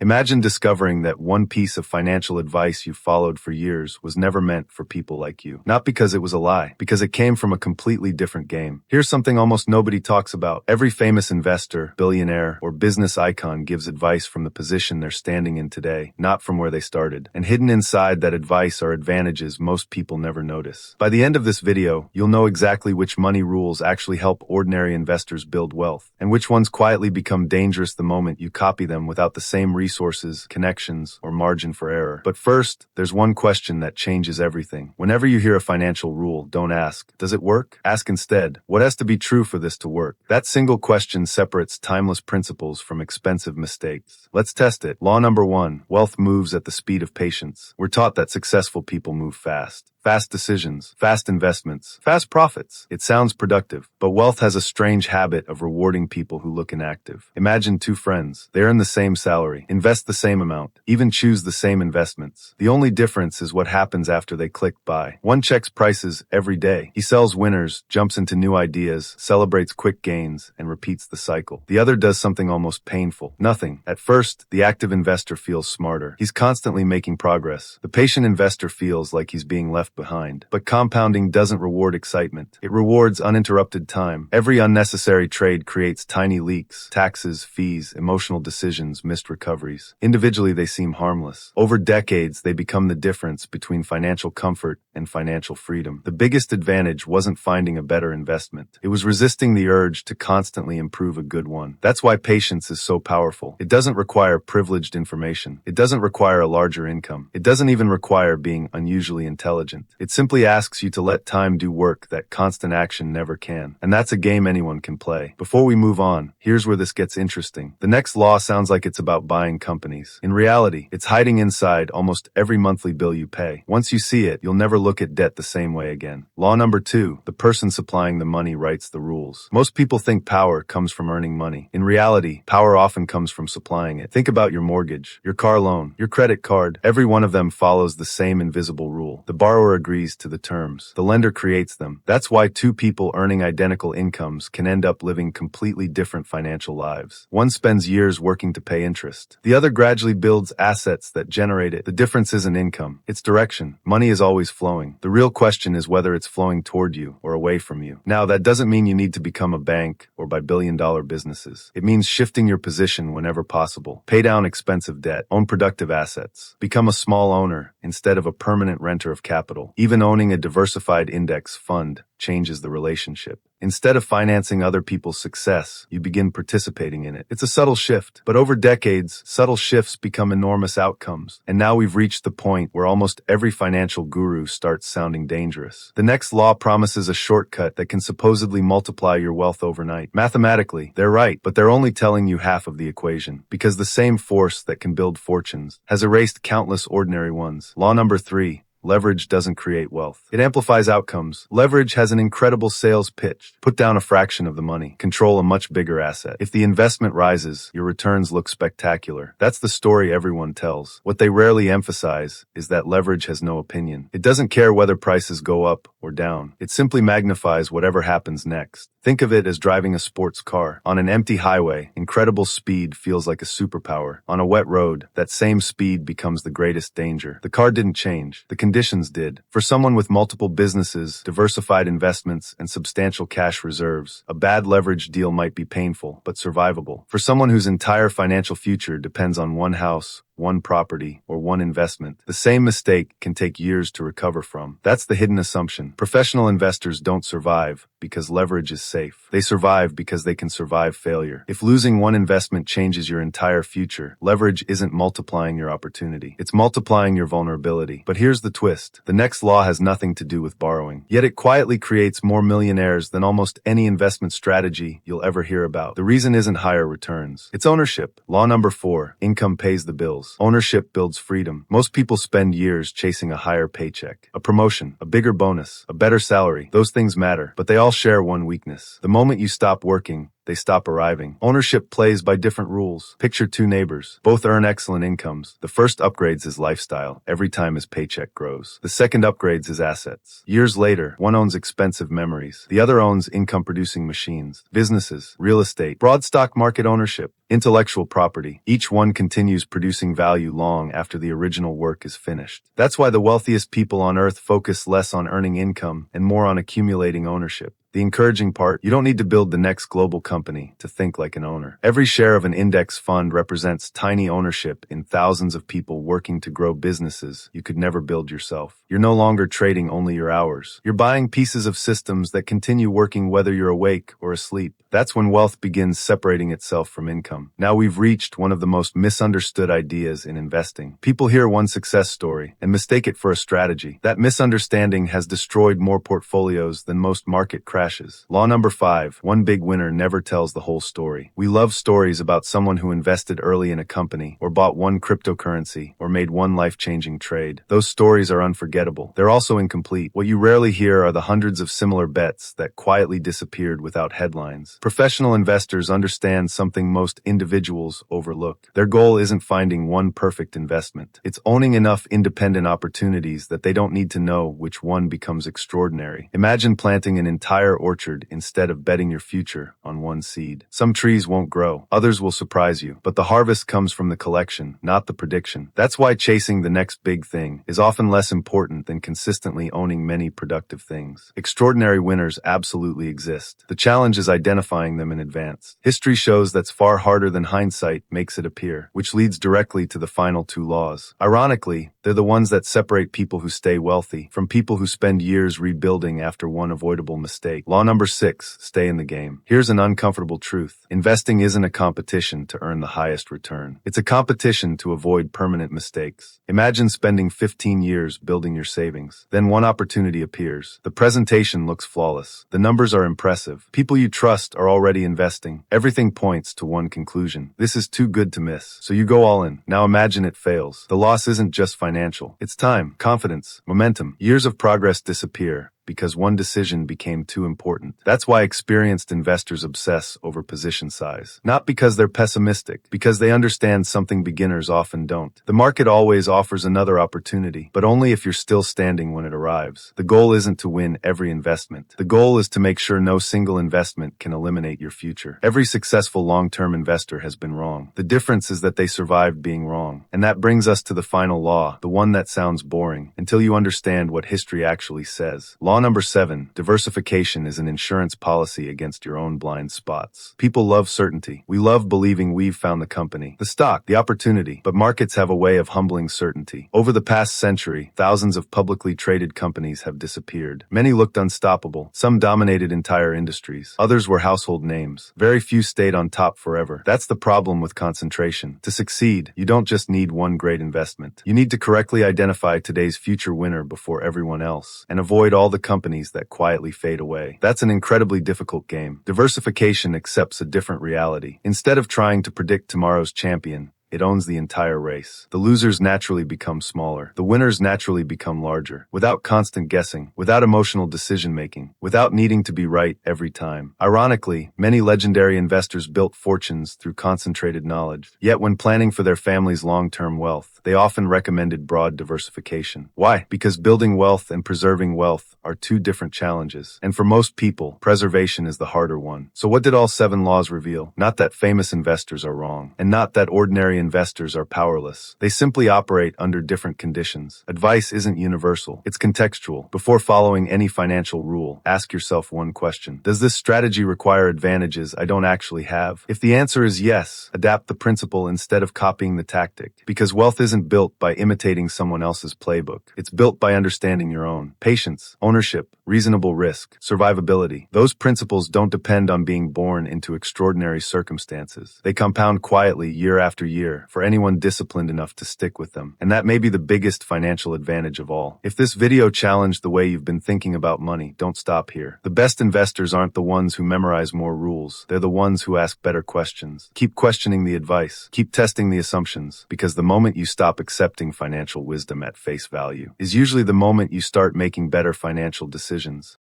Imagine discovering that one piece of financial advice you followed for years was never meant for people like you. Not because it was a lie, because it came from a completely different game. Here's something almost nobody talks about. Every famous investor, billionaire, or business icon gives advice from the position they're standing in today, not from where they started. And hidden inside that advice are advantages most people never notice. By the end of this video, you'll know exactly which money rules actually help ordinary investors build wealth, and which ones quietly become dangerous the moment you copy them without the same resources, connections, or margin for error. But first, there's one question that changes everything. Whenever you hear a financial rule, don't ask, does it work? Ask instead, what has to be true for this to work? That single question separates timeless principles from expensive mistakes. Let's test it. Law number 1, wealth moves at the speed of patience. We're taught that successful people move fast. Fast decisions, fast investments, fast profits. It sounds productive, but wealth has a strange habit of rewarding people who look inactive. Imagine two friends. They earn the same salary, invest the same amount, even choose the same investments. The only difference is what happens after they click buy. One checks prices every day. He sells winners, jumps into new ideas, celebrates quick gains, and repeats the cycle. The other does something almost painful. Nothing. At first, the active investor feels smarter. He's constantly making progress. The patient investor feels like he's being left behind. But compounding doesn't reward excitement. It rewards uninterrupted time. Every unnecessary trade creates tiny leaks, taxes, fees, emotional decisions, missed recoveries. Individually, they seem harmless. Over decades, they become the difference between financial comfort and financial freedom. The biggest advantage wasn't finding a better investment. It was resisting the urge to constantly improve a good one. That's why patience is so powerful. It doesn't require privileged information. It doesn't require a larger income. It doesn't even require being unusually intelligent. It simply asks you to let time do work that constant action never can. And that's a game anyone can play. Before we move on, here's where this gets interesting. The next law sounds like it's about buying companies. In reality, it's hiding inside almost every monthly bill you pay. Once you see it, you'll never look at debt the same way again. Law number 2, the person supplying the money writes the rules. Most people think power comes from earning money. In reality, power often comes from supplying it. Think about your mortgage, your car loan, your credit card. Every one of them follows the same invisible rule. The borrower agrees to the terms. The lender creates them. That's why two people earning identical incomes can end up living completely different financial lives. One spends years working to pay interest. The other gradually builds assets that generate it. The difference isn't income, it's direction. Money is always flowing. The real question is whether it's flowing toward you or away from you. Now, that doesn't mean you need to become a bank or buy billion-dollar businesses. It means shifting your position whenever possible. Pay down expensive debt. Own productive assets. Become a small owner instead of a permanent renter of capital. Even owning a diversified index fund changes the relationship. Instead of financing other people's success, you begin participating in it. It's a subtle shift, but over decades, subtle shifts become enormous outcomes. And now we've reached the point where almost every financial guru starts sounding dangerous. The next law promises a shortcut that can supposedly multiply your wealth overnight. Mathematically, they're right, but they're only telling you half of the equation, because the same force that can build fortunes has erased countless ordinary ones. Law number 3. Leverage doesn't create wealth. It amplifies outcomes. Leverage has an incredible sales pitch. Put down a fraction of the money. Control a much bigger asset. If the investment rises, your returns look spectacular. That's the story everyone tells. What they rarely emphasize is that leverage has no opinion. It doesn't care whether prices go up or down. It simply magnifies whatever happens next. Think of it as driving a sports car. On an empty highway, incredible speed feels like a superpower. On a wet road, that same speed becomes the greatest danger. The car didn't change. The conditions did. For someone with multiple businesses, diversified investments, and substantial cash reserves, a bad leverage deal might be painful, but survivable. For someone whose entire financial future depends on one house, one property, or one investment, the same mistake can take years to recover from. That's the hidden assumption. Professional investors don't survive because leverage is safe. They survive because they can survive failure. If losing one investment changes your entire future, leverage isn't multiplying your opportunity. It's multiplying your vulnerability. But here's the twist. The next law has nothing to do with borrowing. Yet it quietly creates more millionaires than almost any investment strategy you'll ever hear about. The reason isn't higher returns. It's ownership. Law number 4. Income pays the bills. Ownership builds freedom. Most people spend years chasing a higher paycheck, a promotion, a bigger bonus, a better salary. Those things matter, but they all share one weakness. The moment you stop working, they stop arriving. Ownership plays by different rules. Picture two neighbors. Both earn excellent incomes. The first upgrades his lifestyle every time his paycheck grows. The second upgrades his assets. Years later, one owns expensive memories. The other owns income-producing machines, businesses, real estate, broad stock market ownership, intellectual property. Each one continues producing value long after the original work is finished. That's why the wealthiest people on earth focus less on earning income and more on accumulating ownership. The encouraging part, you don't need to build the next global company to think like an owner. Every share of an index fund represents tiny ownership in thousands of people working to grow businesses you could never build yourself. You're no longer trading only your hours. You're buying pieces of systems that continue working whether you're awake or asleep. That's when wealth begins separating itself from income. Now we've reached one of the most misunderstood ideas in investing. People hear one success story and mistake it for a strategy. That misunderstanding has destroyed more portfolios than most market crashes. Law number 5, one big winner never tells the whole story. We love stories about someone who invested early in a company, or bought one cryptocurrency, or made one life-changing trade. Those stories are unforgettable. They're also incomplete. What you rarely hear are the hundreds of similar bets that quietly disappeared without headlines. Professional investors understand something most individuals overlook. Their goal isn't finding one perfect investment. It's owning enough independent opportunities that they don't need to know which one becomes extraordinary. Imagine planting an entire orchard instead of betting your future on one seed. Some trees won't grow. Others will surprise you. But the harvest comes from the collection, not the prediction. That's why chasing the next big thing is often less important than consistently owning many productive things. Extraordinary winners absolutely exist. The challenge is identifying them in advance. History shows that's far harder than hindsight makes it appear, which leads directly to the final 2 laws. Ironically, they're the ones that separate people who stay wealthy from people who spend years rebuilding after one avoidable mistake. Law number 6, stay in the game. Here's an uncomfortable truth. Investing isn't a competition to earn the highest return. It's a competition to avoid permanent mistakes. Imagine spending 15 years building your savings. Then one opportunity appears. The presentation looks flawless. The numbers are impressive. People you trust are already investing. Everything points to one conclusion. This is too good to miss. So you go all in. Now imagine it fails. The loss isn't just financial. It's time, confidence, momentum. Years of progress disappear because one decision became too important. That's why experienced investors obsess over position size. Not because they're pessimistic, because they understand something beginners often don't. The market always offers another opportunity, but only if you're still standing when it arrives. The goal isn't to win every investment. The goal is to make sure no single investment can eliminate your future. Every successful long-term investor has been wrong. The difference is that they survived being wrong. And that brings us to the final law, the one that sounds boring, until you understand what history actually says. Law number 7, diversification is an insurance policy against your own blind spots. People love certainty. We love believing we've found the company, the stock, the opportunity, but markets have a way of humbling certainty. Over the past century, thousands of publicly traded companies have disappeared. Many looked unstoppable. Some dominated entire industries. Others were household names. Very few stayed on top forever. That's the problem with concentration. To succeed, you don't just need one great investment. You need to correctly identify today's future winner before everyone else, and avoid all the companies that quietly fade away. That's an incredibly difficult game. Diversification accepts a different reality. Instead of trying to predict tomorrow's champion, it owns the entire race. The losers naturally become smaller. The winners naturally become larger. Without constant guessing, without emotional decision-making, without needing to be right every time. Ironically, many legendary investors built fortunes through concentrated knowledge. Yet when planning for their family's long-term wealth, they often recommended broad diversification. Why? Because building wealth and preserving wealth are 2 different challenges. And for most people, preservation is the harder one. So what did all 7 laws reveal? Not that famous investors are wrong, and not that ordinary investors are powerless. They simply operate under different conditions. Advice isn't universal. It's contextual. Before following any financial rule, ask yourself one question. Does this strategy require advantages I don't actually have? If the answer is yes, adapt the principle instead of copying the tactic. Because wealth isn't built by imitating someone else's playbook. It's built by understanding your own. Patience, ownership, reasonable risk, survivability. Those principles don't depend on being born into extraordinary circumstances. They compound quietly year after year for anyone disciplined enough to stick with them. And that may be the biggest financial advantage of all. If this video challenged the way you've been thinking about money, don't stop here. The best investors aren't the ones who memorize more rules. They're the ones who ask better questions. Keep questioning the advice. Keep testing the assumptions. Because the moment you stop accepting financial wisdom at face value is usually the moment you start making better financial decisions.